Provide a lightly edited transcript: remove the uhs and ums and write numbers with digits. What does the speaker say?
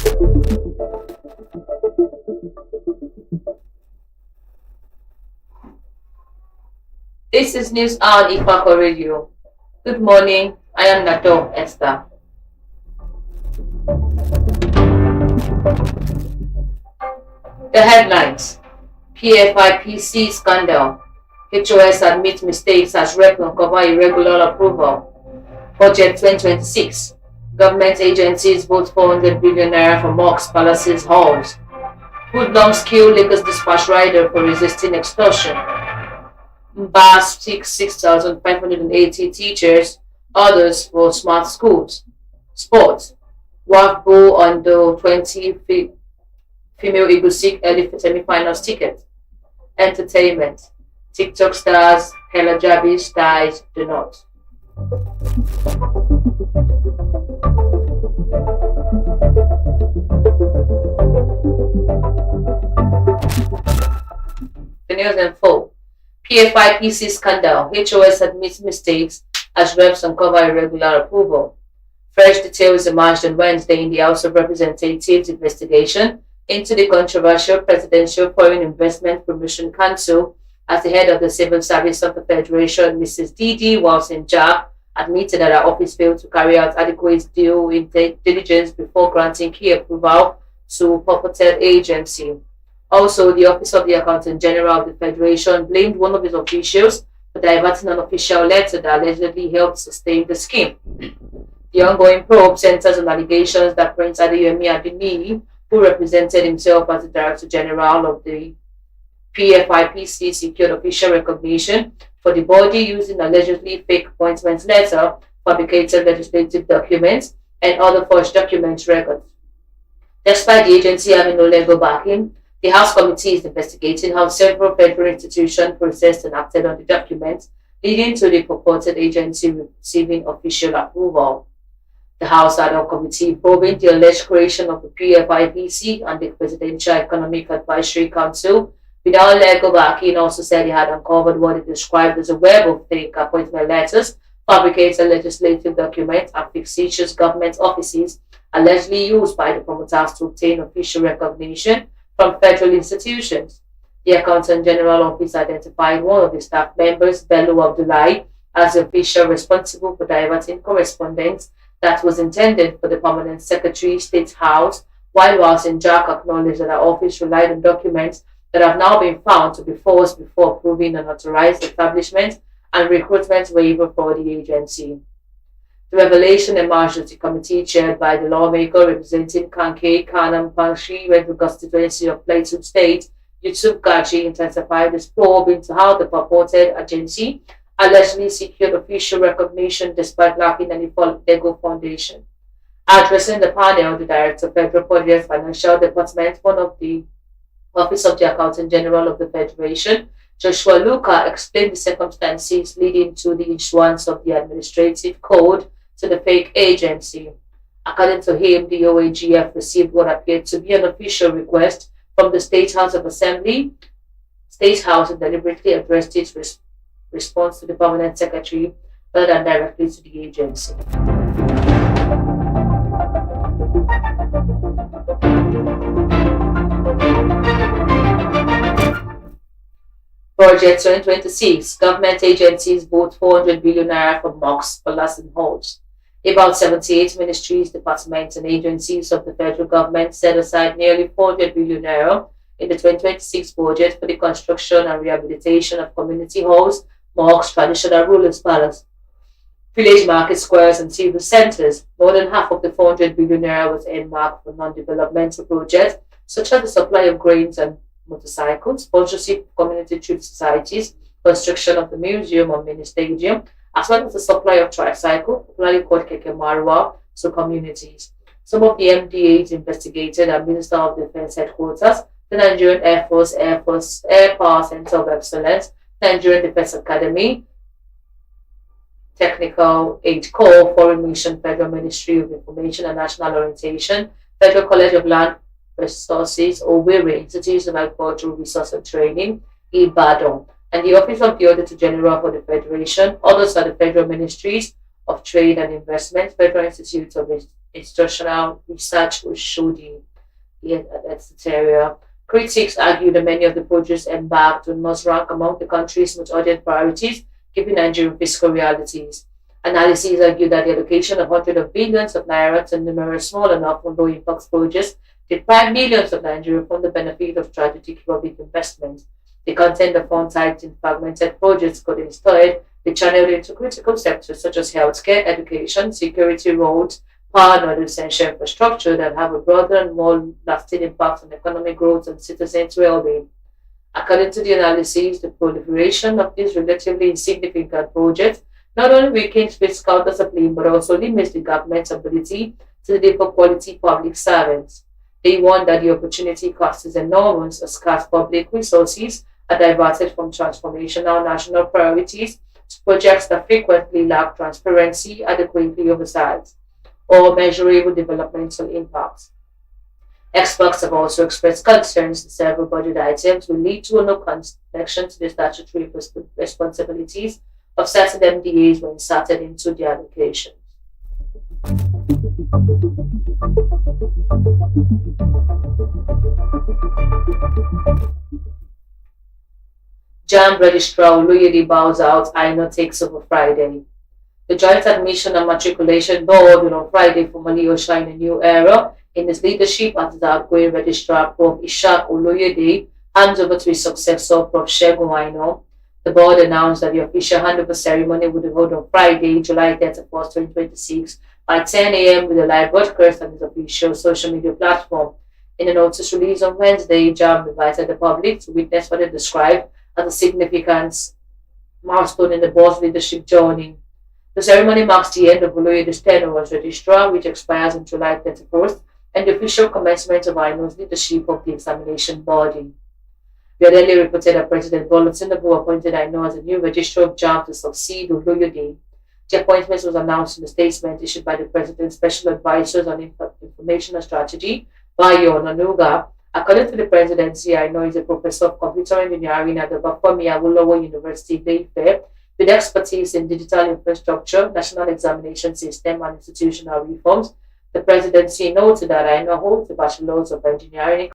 This is News on Ifako Radio. Good morning, I am Nato Esther. The headlines: PFIPC scandal. HOS admits mistakes as rep uncover irregular approval. Budget 2026. Government agencies vote 400 billion naira for mosques, palaces, halls. Hoodlums kill Lagos dispatch rider for resisting extortion. Mbas seeks 6,580 teachers, others for smart schools. Sports. WAFBO under 20 female Eagle seek early semi-finals ticket. Entertainment. TikTok stars Hela Jabi's dies do not. The news in full. PFIPC scandal. HOS admits mistakes as reps uncover irregular approval. Fresh details emerged on Wednesday in the House of Representatives investigation into the controversial Presidential Foreign Investment Promotion Council, as the head of the Civil Service of the Federation, Mrs. Didi Walton-Jack, admitted that her office failed to carry out adequate due diligence before granting key approval to purported agency. Also, the Office of the Accountant General of the Federation blamed one of its officials for diverting an official letter that allegedly helped sustain the scheme. The ongoing probe centers on allegations that Prince Adeyemi Adeniyi, who represented himself as the Director General of the PFIPC, secured official recognition for the body using allegedly fake appointment letter, fabricated legislative documents, and other forged document records. Despite the agency having no legal backing, the House Committee is investigating how several federal institutions processed and acted on the documents, leading to the purported agency receiving official approval. The House Ad hoc Committee probing the alleged creation of the PFIPC and the Presidential Economic Advisory Council without legal backing also said it had uncovered what it described as a web of fake appointment letters, fabricated legislative documents, and fictitious government offices allegedly used by the promoters to obtain official recognition from federal institutions. The Accountant General Office identified one of the staff members, Bello Abdullahi, as the official responsible for diverting correspondence that was intended for the Permanent Secretary, State House, while Walton-Jack acknowledged that her office relied on documents that have now been found to be false before approving an authorized establishment and recruitment waiver for the agency. The revelation emerged at the committee chaired by the lawmaker representing Kanke Kanam Panshi, Red constituency of Plateau State, Yusuf Gaji, intensified his probe into how the purported agency allegedly secured official recognition despite lacking any legal foundation. Addressing the panel, the Director of Federal Budget Financial Department, one of the Office of the Accountant General of the Federation, Joshua Luka, explained the circumstances leading to the issuance of the administrative code to the fake agency. According to him, the OAGF received what appeared to be an official request from the State House of Assembly. State House deliberately addressed its response to the Permanent Secretary rather than directly to the agency. Budget 2026. Government agencies vote 400 billion naira for mosques, palaces, and halls. About 78 ministries, departments, and agencies of the federal government set aside nearly 400 billion naira in the 2026 budget for the construction and rehabilitation of community halls, mosques, traditional rulers' palaces, village market squares, and civil centers. More than half of the 400 billion naira was earmarked for non-developmental projects such as the supply of grains and motorcycles, sponsorship of community trade societies, construction of the museum or mini stadium, as well as the supply of tricycle, popularly called Keke Marwa, to communities. Some of the MDAs investigated are Minister of Defense Headquarters, the Nigerian Air Force, Air Power Center of Excellence, Nigerian Defense Academy, Technical Aid Corps, Foreign Mission, Federal Ministry of Information and National Orientation, Federal College of Land Resources, Owerri, Institute of Agricultural Resource and Training, Ibadan, and the Office of the Auditor General for the Federation. Others are the federal ministries of Trade and Investment, Federal Institute of Institutional Research, Ushodi, etc. Critics argue that many of the projects embarked on must rank among the country's most urgent priorities, given Nigerian fiscal realities. Analyses argue that the allocation of hundreds of billions of naira to numerous small and often low impact projects deprive millions of Nigerians from the benefit of strategic public investment. The content of funds tied in fragmented projects could instead be channeled into critical sectors such as healthcare, education, security, roads, power, and other essential infrastructure that have a broader and more lasting impact on economic growth and citizens' well-being. According to the analysis, the proliferation of these relatively insignificant projects not only weakens fiscal discipline but also limits the government's ability to deliver quality public servants. They warn that the opportunity cost is enormous as scarce public resources are diverted from transformational national priorities to projects that frequently lack transparency, adequately oversight, or measurable developmental impacts. Experts have also expressed concerns that several budget items will lead to no connection to the statutory responsibilities of certain MDAs when inserted into the allocations. JAMB Registrar Oluyede bows out, INO takes over Friday. The Joint Admission and Matriculation Board will on Friday formally usher in a new era in his leadership as the outgoing Registrar, Prof. Ishaq Oluyede, hands over to his successor, Prof. Segun Aino. The board announced that the official handover ceremony would be held on Friday, July 31st, 2026, by 10 a.m. with a live broadcast on its official social media platform. In a notice released on Wednesday, JAMB invited the public to witness what they described as a significant milestone in the board's leadership journey. The ceremony marks the end of Oloyede's tenure as registrar, which expires on July 31st, and the official commencement of INO's leadership of the examination body. We had earlier reported that President Bola Tinubu appointed INO as the new registrar of JAMB to succeed Oloyede. The appointment was announced in a statement issued by the President's Special Advisors on Information and Strategy, Bayo Onanuga. According to the presidency, INO is a professor of computer engineering at the Bafemi Awolowo University, Ife, with expertise in digital infrastructure, national examination system, and institutional reforms. The presidency noted that INO holds a Bachelor's of Engineering